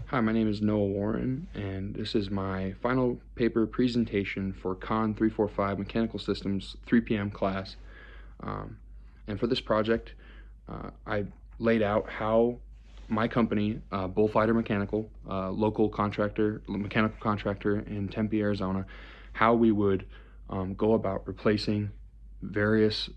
Hi, my name is Noah Warren, and this is my final paper presentation for Con 345 Mechanical Systems 3 p.m. class. Um, and for this project, I laid out how my company, Bullfighter Mechanical, local contractor, mechanical contractor in Tempe, Arizona, how we would go about replacing various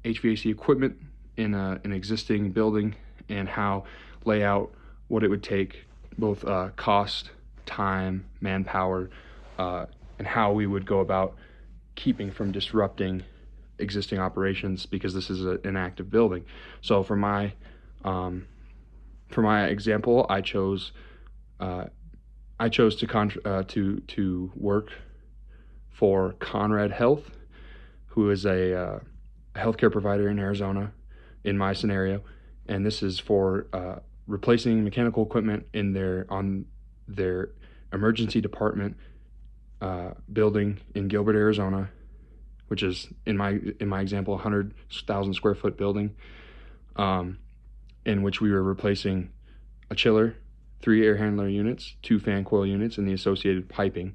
HVAC equipment in an existing building, and how lay out what it would take, both cost, time, manpower, and how we would go about keeping from disrupting existing operations, because this is an active building. So for my example, I chose to work for Conrad Health, who is a healthcare provider in Arizona, in my scenario, and this is for replacing mechanical equipment in their emergency department building in Gilbert, Arizona, which is in my example 100,000 square foot building, in which we were replacing a chiller, 3 air handler units, 2 fan coil units, and the associated piping.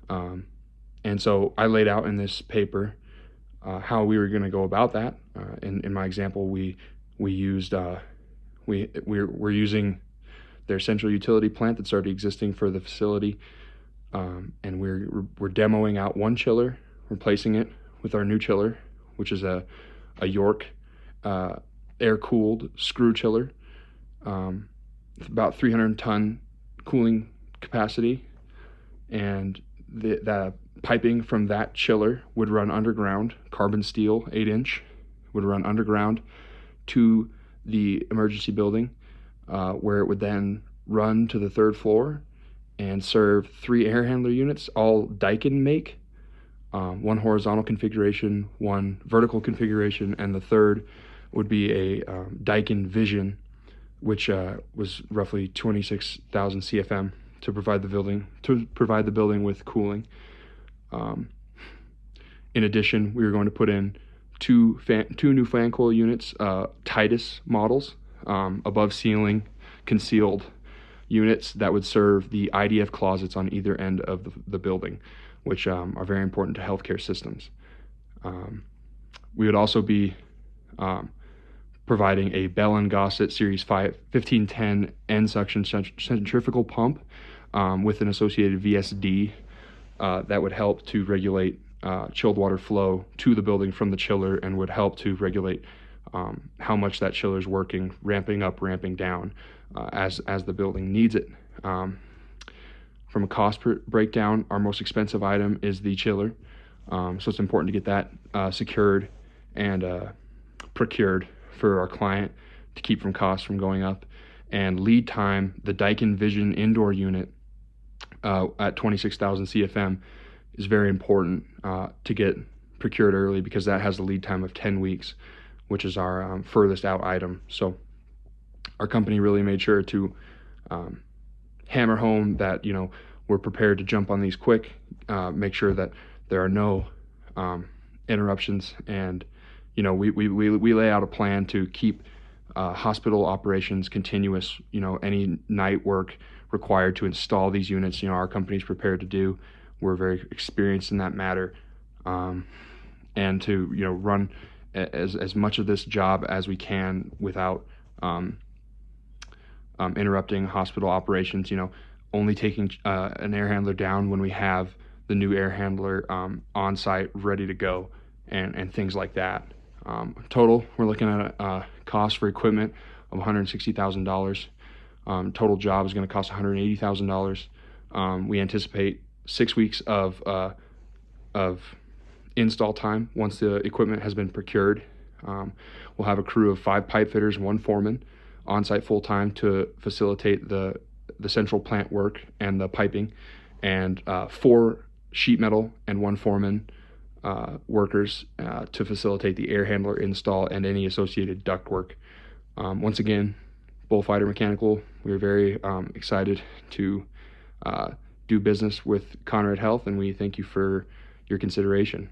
And so I laid out in this paper how we were going to go about that. In my example, we're using their central utility plant that's already existing for the facility, and we're demoing out one chiller, replacing it with our new chiller, which is a York air-cooled screw chiller, with about 300-ton cooling capacity, and the piping from that chiller would run underground, carbon steel 8-inch, would run underground to the emergency building, where it would then run to the 3rd floor and serve 3 air handler units, all Daikin make, 1 horizontal configuration, 1 vertical configuration, and the third would be a Daikin Vision, which was roughly 26,000 CFM to provide the building with cooling. In addition, we were going to put in two new fan coil units, Titus models, above ceiling concealed units that would serve the IDF closets on either end of the building, which are very important to healthcare systems. We would also be providing a Bell & Gossett Series 1510 end suction centrifugal pump with an associated VSD that would help to regulate chilled water flow to the building from the chiller, and would help to regulate how much that chiller is working, ramping up, ramping down as the building needs it. From a cost breakdown, our most expensive item is the chiller, so it's important to get that secured and procured for our client to keep costs from going up. And lead time, the Daikin Vision indoor unit at 26,000 CFM is very important to get procured early, because that has a lead time of 10 weeks, which is our furthest out item. So our company really made sure to hammer home that, we're prepared to jump on these quick, make sure that there are no interruptions, and we lay out a plan to keep hospital operations continuous. Any night work required to install these units, our company's prepared to do. We're very experienced in that matter, and to run as much of this job as we can without interrupting hospital operations. Only taking an air handler down when we have the new air handler on site ready to go, and things like that. Total, we're looking at a cost for equipment of $160,000. Total job is going to cost $180,000. We anticipate 6 weeks of install time once the equipment has been procured. We'll have a crew of 5 pipe fitters and 1 foreman on site full time to facilitate the central plant work and the piping, and 4 sheet metal and 1 foreman workers to facilitate the air handler install and any associated duct work. Once again, Bullfighter Mechanical, we're very excited to do business with Conrad Health, and we thank you for your consideration.